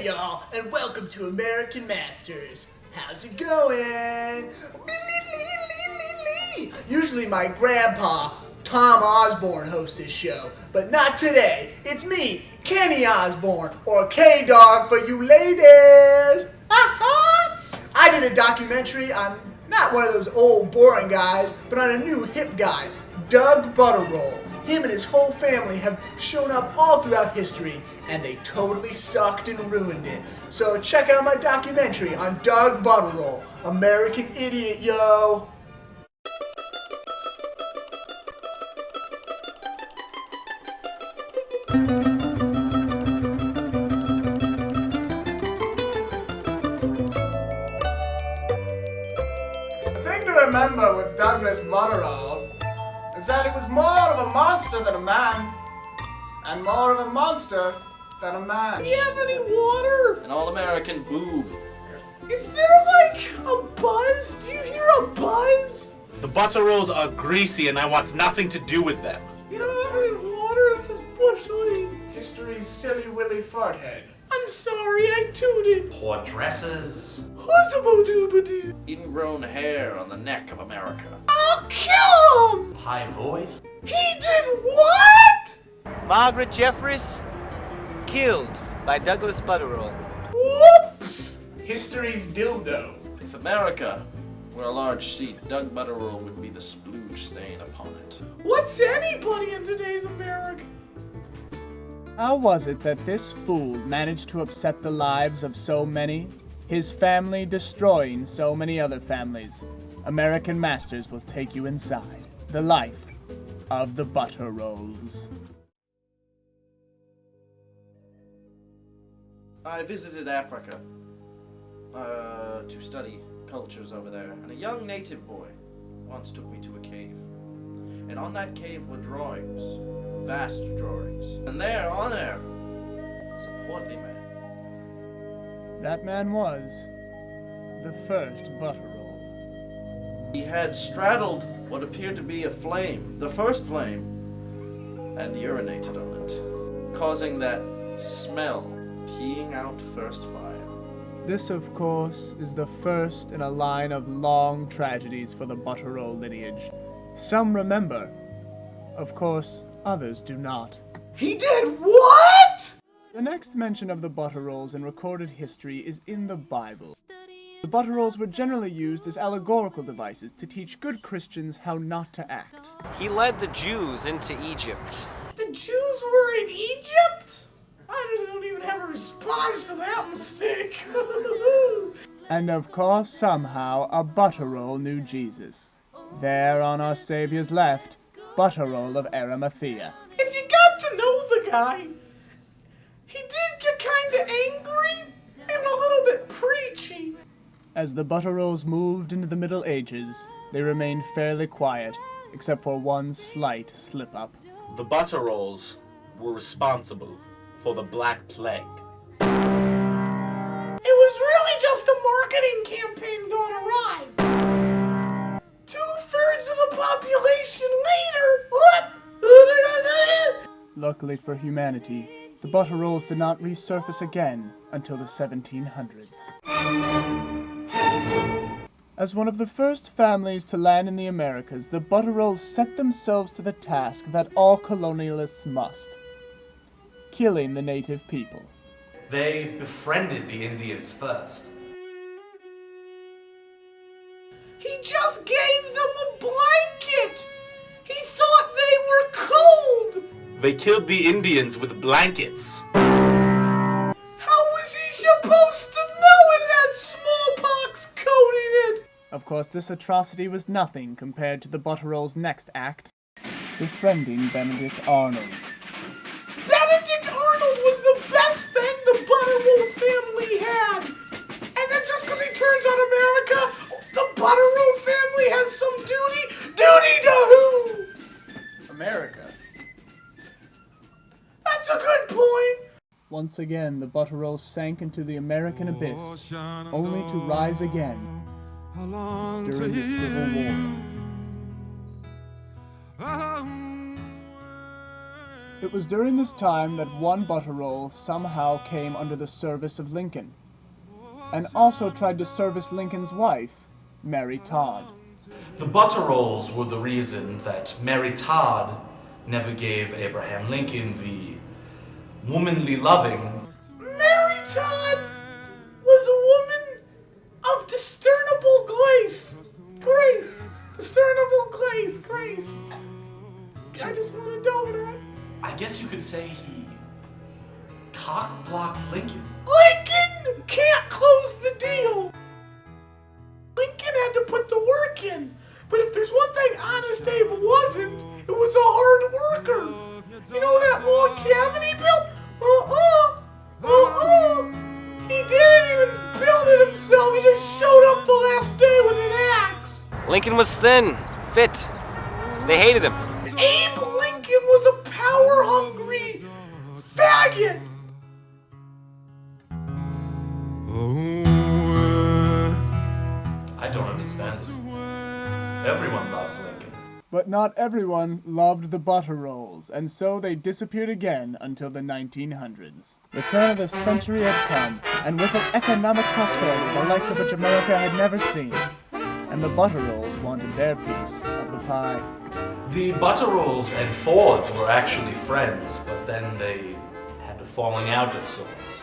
y'all, and welcome to American Masters. How's it going? Usually my grandpa, Tom Osborne, hosts this show, but not today. It's me, Kenny Osborne, or K-Dog for you ladies. I did a documentary on not one of those old boring guys, but on a new hip guy, Doug Butteroll. Him and his whole family have shown up all throughout history, and they totally sucked and ruined it. So check out my documentary on Doug Butteroll, American Idiot, yo! The thing to remember with Douglas Butteroll is that he was more of a monster than a man, and more of a monster than a man. Do you have any water? An all-American boob. Is there like a buzz? Do you hear a buzz? The Butterolls are greasy and I want nothing to do with them. You don't have any water? This is bush league. History's silly willy farthead. I'm sorry, I tooted. Poor dresses. Huzzabodoobadoo. Ingrown hair on the neck of America. I'll kill him! High voice. He did what? Margaret Jeffries, killed by Douglas Butteroll. Whoops! History's dildo. If America were a large seat, Doug Butteroll would be the splooge stain upon it. What's anybody in today's America? How was it that this fool managed to upset the lives of so many? His family destroying so many other families. American Masters will take you inside the life of the Butterolls. I visited Africa to study cultures over there, and a young native boy once took me to a cave. And on that cave were drawings, vast drawings. And there, on there, was a portly man. That man was the first Butteroll. He had straddled what appeared to be a flame, the first flame, and urinated on it, causing that smell, peeing out first fire. This, of course, is the first in a line of long tragedies for the Butteroll lineage. Some remember. Of course, others do not. He did what? The next mention of the Butterolls in recorded history is in the Bible. The Butterolls were generally used as allegorical devices to teach good Christians how not to act. He led the Jews into Egypt. The Jews were in Egypt? I just don't even have a response to that mistake. And of course, somehow, a Butteroll knew Jesus. There on our Savior's left, Butteroll of Arimathea. If you got to know the guy, he did get kinda angry and a little bit preachy. As the Butterolls moved into the Middle Ages, they remained fairly quiet, except for one slight slip-up. The Butterolls were responsible for the Black Plague. It was really just a marketing campaign gone awry. 2/3 of the population later. Luckily for humanity, the Butterolls did not resurface again until the 1700s. As one of the first families to land in the Americas, the Butterolls set themselves to the task that all colonialists must: killing the native people. They befriended the Indians first. He just gave them a blanket. He thought they were cold. They killed the Indians with blankets. How was he supposed to know it had smallpox coating it? Of course, this atrocity was nothing compared to the Butterolls' next act: befriending Benedict Arnold. Benedict Arnold was the best thing the Butteroll family had. And then just because he turns on America, the Butteroll family has some duty. Duty to who? America. That's a good point. Once again, the Butterolls sank into the American abyss, only to rise again during the Civil War. It was during this time that one Butteroll somehow came under the service of Lincoln, and also tried to service Lincoln's wife, Mary Todd. The Butterolls were the reason that Mary Todd never gave Abraham Lincoln the womanly loving. Mary Todd was a woman of discernible grace. Discernible grace. I just want to know that. I guess you could say he cock-blocked Lincoln. Lincoln can't close the deal. Lincoln had to put the work in. But if there's one thing Honest Abe wasn't, it was a hard worker. You know that log cabin he built? He didn't even build it himself. He just showed up the last day with an axe. Lincoln was thin, fit. They hated him. Abe Lincoln was a power-hungry faggot. I don't understand it. Everyone loves Lincoln. But not everyone loved the Butterolls, and so they disappeared again until the 1900s. The turn of the century had come, and with it economic prosperity the likes of which America had never seen. And the Butterolls wanted their piece of the pie. The Butterolls and Fords were actually friends, but then they had a falling out of sorts.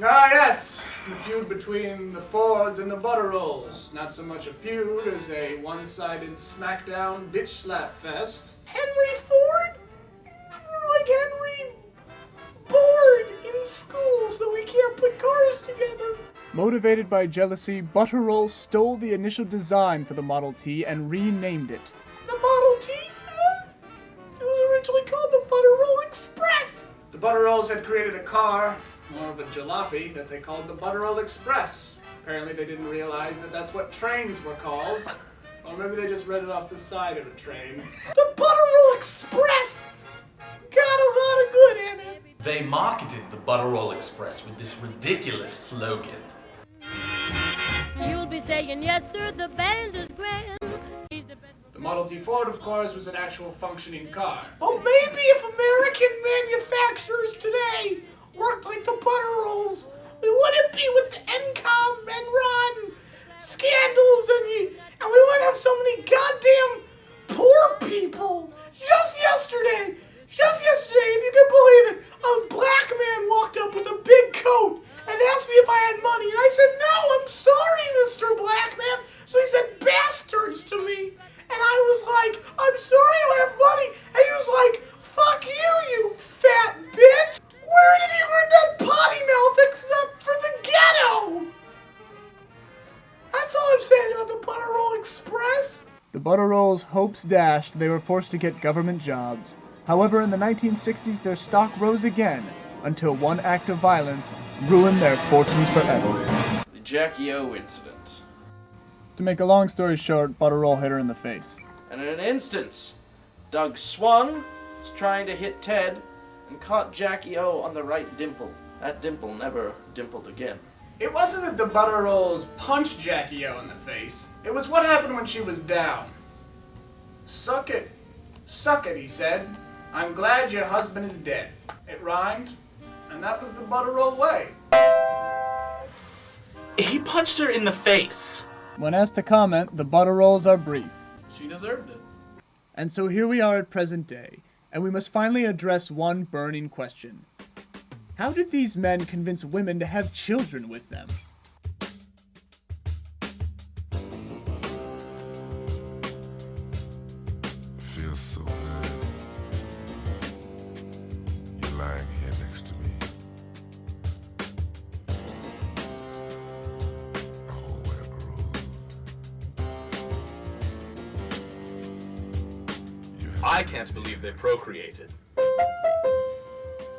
Ah, yes, the feud between the Fords and the Butterolls. Not so much a feud as a one-sided smackdown bitch slap fest. Henry Ford? Like Henry bored in school, so we can't put cars together. Motivated by jealousy, Butteroll stole the initial design for the Model T and renamed it. The Model T? It was originally called the Butteroll Express. The Butterolls had created a car, more of a jalopy, that they called the Butteroll Express. Apparently they didn't realize that that's what trains were called. Or maybe they just read it off the side of a train. The Butteroll Express got a lot of good in it. They marketed the Butteroll Express with this ridiculous slogan. You'll be saying yes, sir, the band is grand. The Model T Ford, of course, was an actual functioning car. Oh, maybe if American manufacturers today worked like the Butterolls, we wouldn't be with the Encom and Ron scandals and we wouldn't have so many goddamn poor people. Just yesterday, if you can believe it, a black man walked up with a big coat and asked me if I had money. And I said, no, I'm sorry, Mr. Black Man. So he said bastards to me. And I was like, I'm sorry I don't have money. And he was like, fuck you, you fat bitch. Where did he learn that potty mouth except for the ghetto? That's all I'm saying about the Butteroll Express. The Butterolls' hopes dashed, they were forced to get government jobs. However, in the 1960s, their stock rose again, until one act of violence ruined their fortunes forever. The Jackie O incident. To make a long story short, Butteroll hit her in the face. And in an instant, Doug swung, was trying to hit Ted, and caught Jackie O on the right dimple. That dimple never dimpled again. It wasn't that the Butterolls punched Jackie O in the face. It was what happened when she was down. Suck it. Suck it, he said. I'm glad your husband is dead. It rhymed, and that was the Butteroll way. He punched her in the face. When asked to comment, the Butterolls are brief. She deserved it. And so here we are at present day, and we must finally address one burning question. How did these men convince women to have children with them? Feels so good. You're lying here next to me. Oh, whatever rules. I can't believe they procreated.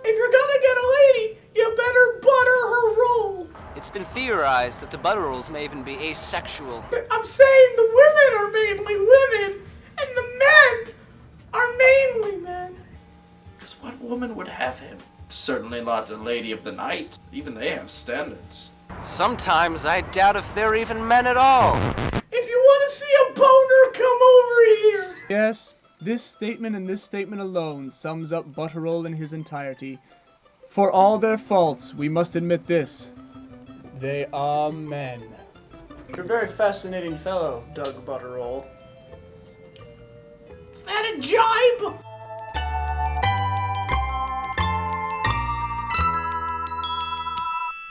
If you're gonna get a lady, you better butter her roll. It's been theorized that the Butterolls may even be asexual. I'm saying the women are mainly women, and the men are mainly men. Because what woman would have him? Certainly not a lady of the night. Even they have standards. Sometimes I doubt if they're even men at all. If you want to see a boner, come over here. Yes, This statement and this statement alone sums up Butteroll in his entirety. For all their faults, we must admit this. They are men. You're a very fascinating fellow, Doug Butteroll. Is that a jibe?